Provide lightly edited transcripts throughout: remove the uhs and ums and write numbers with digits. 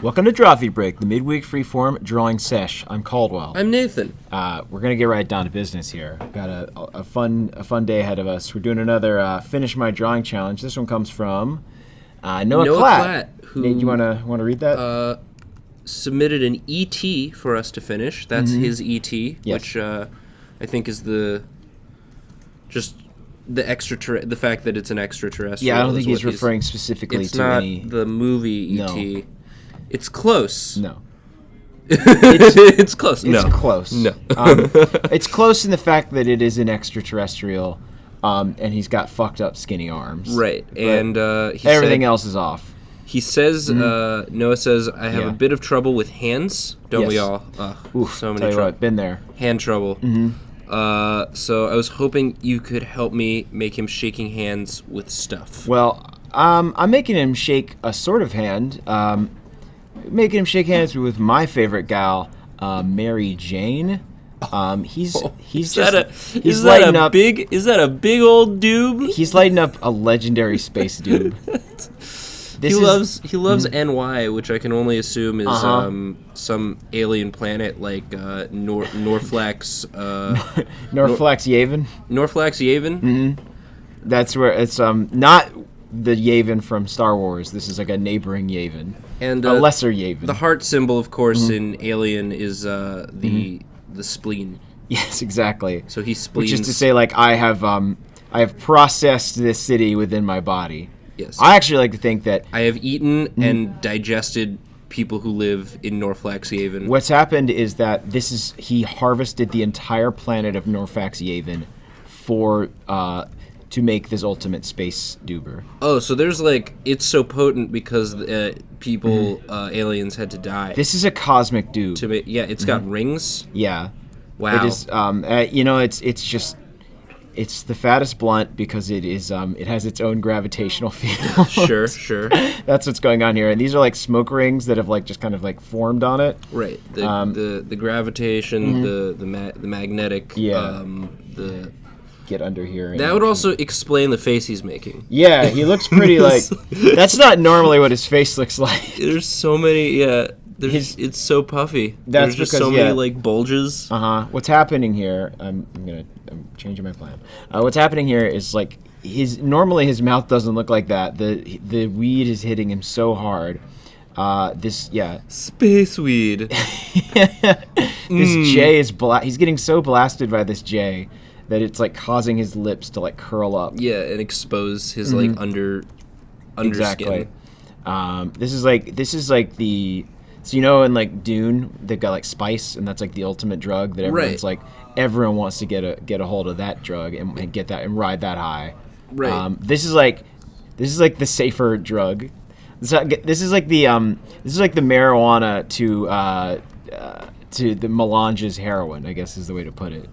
Welcome to Drawfee Break, the midweek freeform drawing sesh. I'm Caldwell. I'm Nathan. We're gonna get right down to business here. Got a fun day ahead of us. We're doing another finish my drawing challenge. This one comes from Noah Klatt. Who Nate, you wanna read that? Submitted an ET for us to finish. That's his ET, Yes. which I think is the fact that it's an extraterrestrial. Yeah, I don't think he's referring specifically it's to not any. the movie ET. No. It's close. No. It's close. It's No. close. No. It's close in the fact that it is an extraterrestrial, and he's got fucked up skinny arms. Right, But and everything else is off. He says, Noah says, I have Yeah. a bit of trouble with hands. Don't we Yes. all? Oof, so many tell you trouble. what, been there. Hand trouble. So I was hoping you could help me make him shaking hands with stuff. Well, I'm making him shake a sort of hand. Making him shake hands with my favorite gal, Mary Jane. He's Is just that a big old dude? He's lighting up a legendary space dude. He loves NY, which I can only assume is some alien planet like Norflax. Norflax Yavin. Norflax Yavin. That's where it's not the Yavin from Star Wars. This is like a neighboring Yavin, And a lesser Yavin. The heart symbol, of course, in Alien is the spleen. Yes, exactly. So he spleens. Which is to say, like, I have processed this city within my body. Yes. I actually like to think that I have eaten and digested people who live in Norflax Yavin. what's happened is that he harvested the entire planet of Norfax Yavin for to make this ultimate space duber. Oh, so there's it's so potent because aliens had to die. This is a cosmic dube. It's got rings. Yeah. Wow. It is. It's the fattest blunt because it is. It has its own gravitational field. Sure. That's what's going on here, and these are like smoke rings that have just kind of formed on it. Right. The gravitation, the magnetic. Yeah. The Get under here. that would also explain the face he's making. Yeah, he looks pretty that's not normally what his face looks like. There's so many. Yeah. It's so puffy. That's There's just because, so many bulges. What's happening here? I'm changing my plan. What's happening here is normally his mouth doesn't look like that. The weed is hitting him so hard. Space weed. This J is he's getting so blasted by this J that it's causing his lips to curl up. Yeah, and expose his under Exactly. skin. This is like the. So in Dune, they've got spice, and that's the ultimate drug that everyone's everyone wants to get a hold of that drug and get that and ride that high. Right. This is like the safer drug. This is like the marijuana to the melange's heroin, I guess is the way to put it.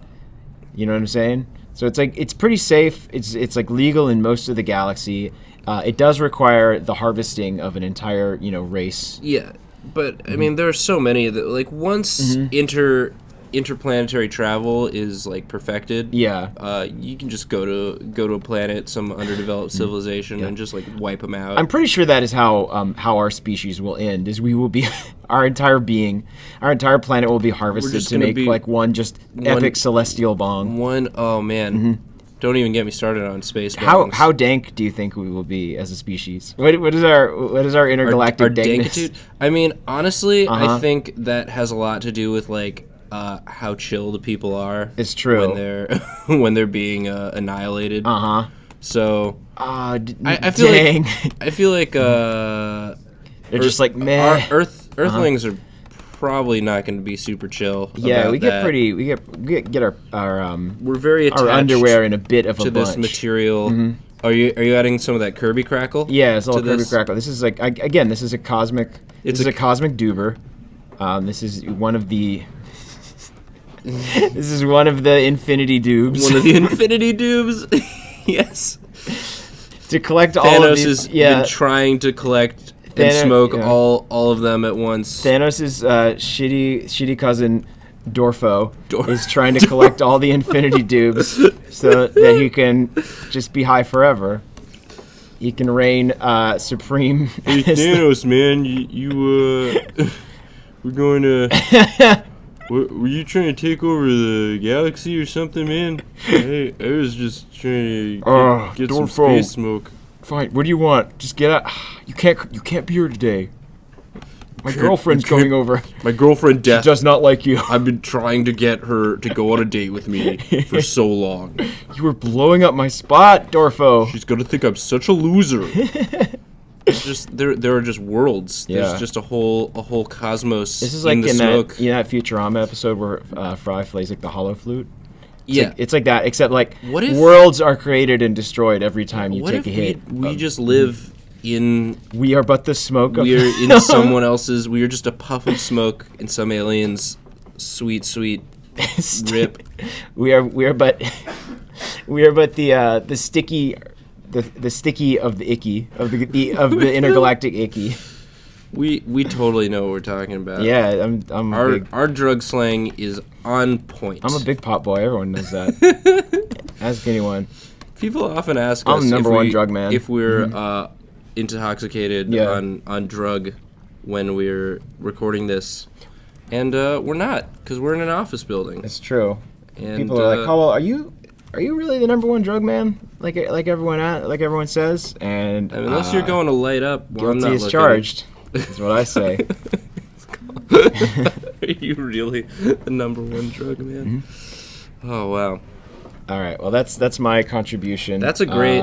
You know what I'm saying? So it's pretty safe. It's legal in most of the galaxy. It does require the harvesting of an entire race. Yeah. But I mean, there are so many that once interplanetary travel is perfected. Yeah. You can just go to a planet, some underdeveloped civilization, and just wipe them out. I'm pretty sure that is how our species will end. Is we will be our entire planet will be harvested to make one epic celestial bong. Oh man. Don't even get me started on space. How dank do you think we will be as a species? What is our intergalactic our dankness? I mean, honestly, I think that has a lot to do with how chill the people are. It's true when they're being annihilated. So I feel like they're just meh. Our Earthlings are probably not going to be super chill. Yeah, about we get our we're very attached our underwear in a bit of a to bunch. this material. Are you adding some of that Kirby crackle? Yeah, it's all Kirby crackle. This is this is a cosmic. This is a cosmic duber. This is one of the. This is one of the infinity dubes. One of the infinity dubes. Yes. To collect all Thanos of these. has been trying to collect and smoke all of them at once. Thanos' shitty cousin Dorfo is trying to collect all the infinity dubes so that he can just be high forever. He can reign supreme. Hey Thanos, man, we're going to. Were you trying to take over the galaxy or something, man? I was just trying to get some space smoke. Fine. What do you want? Just get out. You can't be here today. My girlfriend's coming over. My girlfriend, Death, she does not like you. I've been trying to get her to go on a date with me for so long. You were blowing up my spot, Dorfo. She's gonna think I'm such a loser. It's just there are just worlds. Yeah. There's just a whole cosmos. This is like in the in smoke. that Futurama episode where Fry plays like the hollow flute. It's like that, except like what if, worlds are created and destroyed every time you take a hit. We just live in. We are but the smoke. We're in someone else's. We are just a puff of smoke in some alien's sweet rip. We are but the sticky. The sticky of the icky of the intergalactic icky. We totally know what we're talking about. Yeah, our drug slang is on point. I'm a big pot boy. Everyone knows that. Ask anyone. People often ask us number one drug man. If we're intoxicated on drug when we're recording this, and we're not, because we're in an office building. It's true. And people are like, "Caldwell, are you really the number one drug man? Like everyone says?" And unless you're going to light up, well, I'm not guilty as charged. That's what I say. Are you really the number one drug man? Mm-hmm. Oh wow! All right, well that's my contribution. That's a great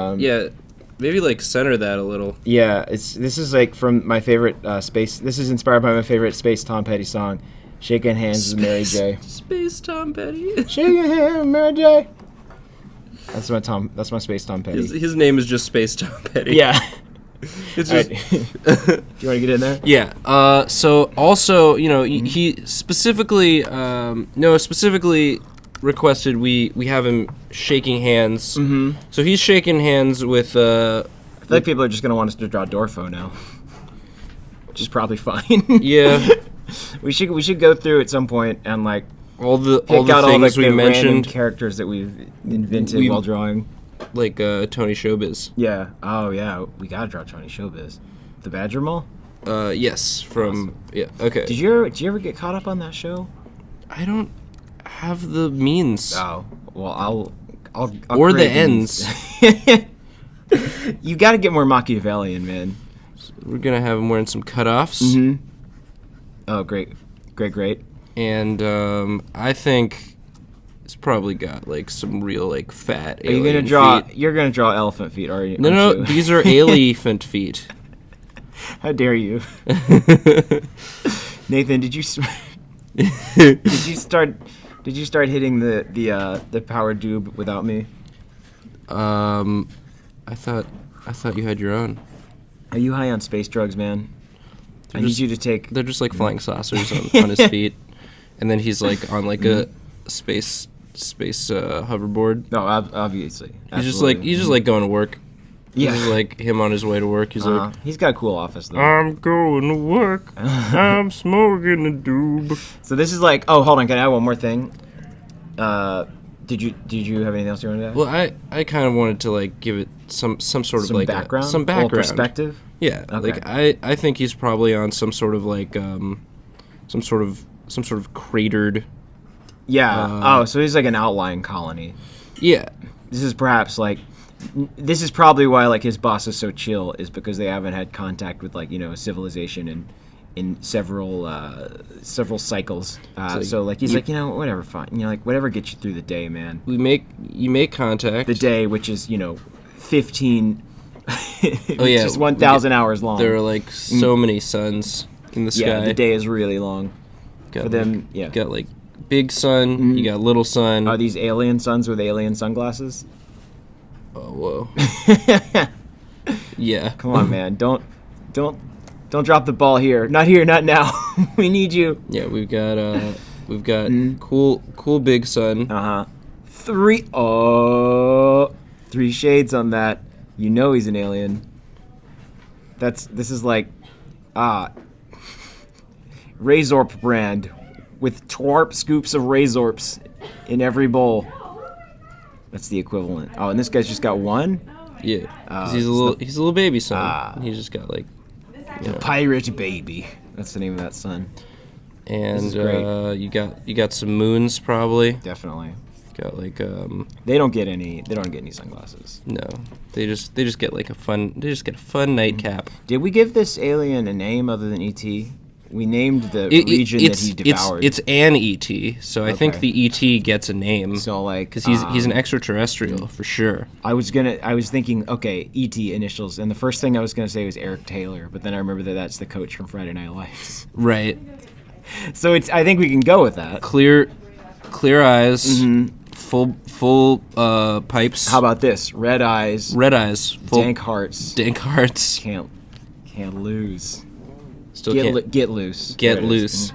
Maybe like center that a little. Yeah, this is like from my favorite space. This is inspired by my favorite Space Tom Petty song, "Shaking Hands with Mary J." Space Tom Petty. Shaking hands with Mary J. That's my Space Tom Petty. His name is just Space Tom Petty. Yeah. It's just. Do you want to get in there? Yeah. So also, he specifically requested we have him shaking hands. Mm-hmm. So he's shaking hands with. I feel like people are just gonna want us to draw Dorfo now, which is probably fine. Yeah. we should go through at some point and like all the things we mentioned, characters that we've invented while drawing. Like Tony Showbiz. Yeah. Oh yeah. We gotta draw Tony Showbiz. The Badger Mole. Yes. From awesome. Yeah. Okay. Did you ever get caught up on that show? I don't have the means. Oh well, I'll or the ends. You got to get more Machiavellian, man. So we're gonna have him wearing some cutoffs. Mm-hmm. Oh great. And I think. It's probably got like some real like fat. Are you gonna draw? Feet. You're gonna draw elephant feet, are you? No. These are elephant feet. How dare you, Nathan? Did you start hitting the power doob without me? I thought you had your own. Are you high on space drugs, man? I need you to take. They're just like flying saucers on his feet, and then he's like on like a space hoverboard. No, obviously. He's just like going to work. Yeah. This is like him on his way to work. He's like, he's got a cool office though. I'm going to work. I'm smoking a doob. So this is like, oh, hold on, can I add one more thing? Did you have anything else you wanted to add? Well, I kind of wanted to like give it some sort of like background, some background, perspective. Yeah, okay. Like I think he's probably on some sort of like some sort of cratered. Yeah. So he's like an outlying colony. Yeah. This is probably why like his boss is so chill, is because they haven't had contact with like civilization in several cycles. So like he's like whatever, fine. Like whatever gets you through the day, man. You make contact. The day, which is 15. Oh yeah, just 1,000 hours long. There are like so many suns in the sky. Yeah, the day is really long. For them, yeah. You got like big sun, you got little sun. Are these alien suns with alien sunglasses? Oh whoa. Yeah. Come on, man. Don't drop the ball here. Not here, not now. We need you. Yeah, we've got cool big sun. 3 shades on that. He's an alien. This is like Razorp brand with twarp scoops of Razorps in every bowl. That's the equivalent. Oh, and this guy's just got one? Yeah, 'cause he's a little baby son. He just got like Pirate baby. That's the name of that son. And you got some moons probably. Definitely. Got like They don't get any sunglasses. no. They just get like a fun nightcap. Did we give this alien a name other than ET? We named the region that he devoured. It's an ET, so I think the ET gets a name. So like, because he's an extraterrestrial for sure. I was thinking, okay, ET initials, and the first thing I was gonna say was Eric Taylor, but then I remember that's the coach from Friday Night Lights. Right. So I think we can go with that. Clear eyes, full pipes. How about this? Red eyes. Full Dank hearts. Can't lose. Still Get loose. Get loose.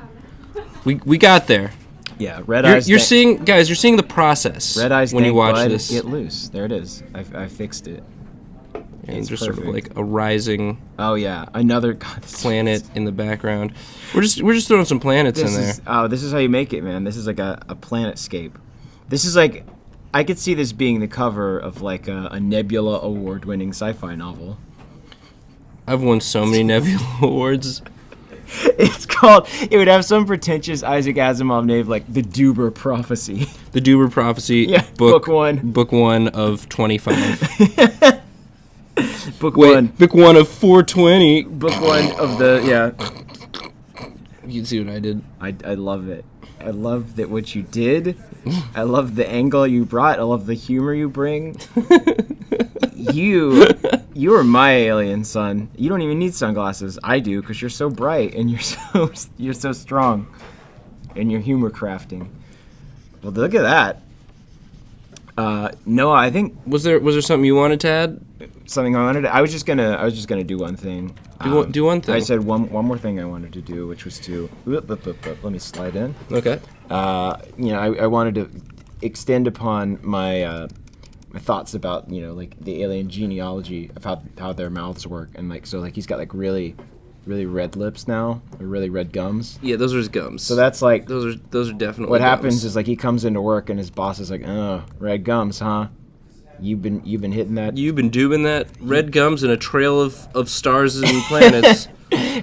We got there. Yeah, red eyes. You're seeing the process. Red eyes when you watch blood, this. Get loose. There it is. I fixed it. And It's just perfect. sort of like a rising Oh yeah, another planet in the background. We're just throwing some planets in there. This is how you make it, man. This is like a planetscape. This is like, I could see this being the cover of like a Nebula award-winning sci-fi novel. I've won so many Nebula awards. It's called. It would have some pretentious Isaac Asimov name like the Duber Prophecy. The Duber Prophecy. Yeah, book one. Book 1 of 25. Book one. Book 1 of 420. Book one of You can see what I did. I love it. I love that what you did. I love the angle you brought. I love the humor you bring. You are my alien son. You don't even need sunglasses. I do, because you're so bright and you're so strong, and you're humor crafting. Well, look at that. Noah, I think Was there something you wanted to add? something I wanted. I was just gonna do one thing. Do one thing. I said one more thing I wanted to do, which was to let me slide in. Okay. I wanted to extend upon my my thoughts about like the alien genealogy of how their mouths work, and like he's got like really red lips now, or really red gums. Yeah, those are his gums. So that's like those are definitely what gums. happens is like he comes into work and his boss is like, "Oh, red gums, huh? You've been hitting that. You've been doing that. Red gums and a trail of stars and planets.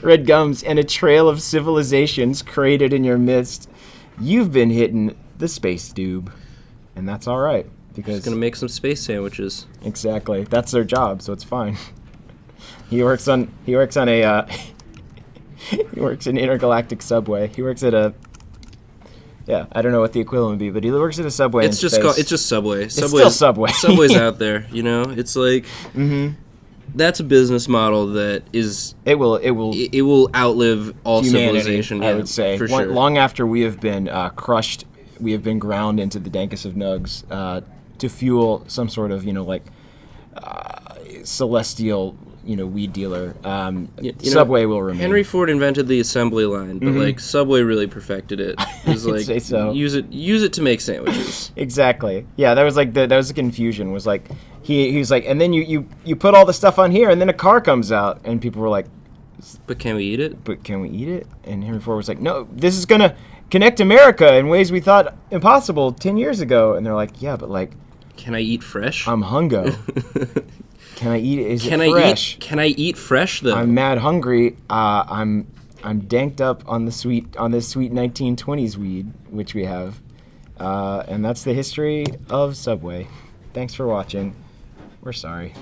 Red gums and a trail of civilizations created in your midst. You've been hitting the space tube, and that's all right because He's gonna make some space sandwiches. exactly that's their job, so it's fine. He works on he works in intergalactic subway. He works at a I don't know what the equivalent would be, but he works at a subway. It's just Subway. It's still Subway. Subway's out there, It's like that's a business model that is It will outlive all humanity, civilization. I would say. for sure. Long after we have been crushed, we have been ground into the dankest of nugs to fuel some sort of celestial weed dealer. Subway will remain. Henry Ford invented the assembly line, but like Subway really perfected it. It was like say so. use it to make sandwiches. Exactly. Yeah, that was like that was the confusion. Was like he was like, and then you put all the stuff on here, and then a car comes out, and people were like, But can we eat it? but can we eat it? And Henry Ford was like, no, this is gonna connect America in ways we thought impossible 10 years ago. And they're like, yeah, but like, Can I eat fresh? I'm hungo. Can I eat it? Is it fresh? Can I eat fresh though? I'm mad hungry. I'm danked up on this sweet 1920s weed, which we have, and that's the history of Subway. Thanks for watching. We're sorry.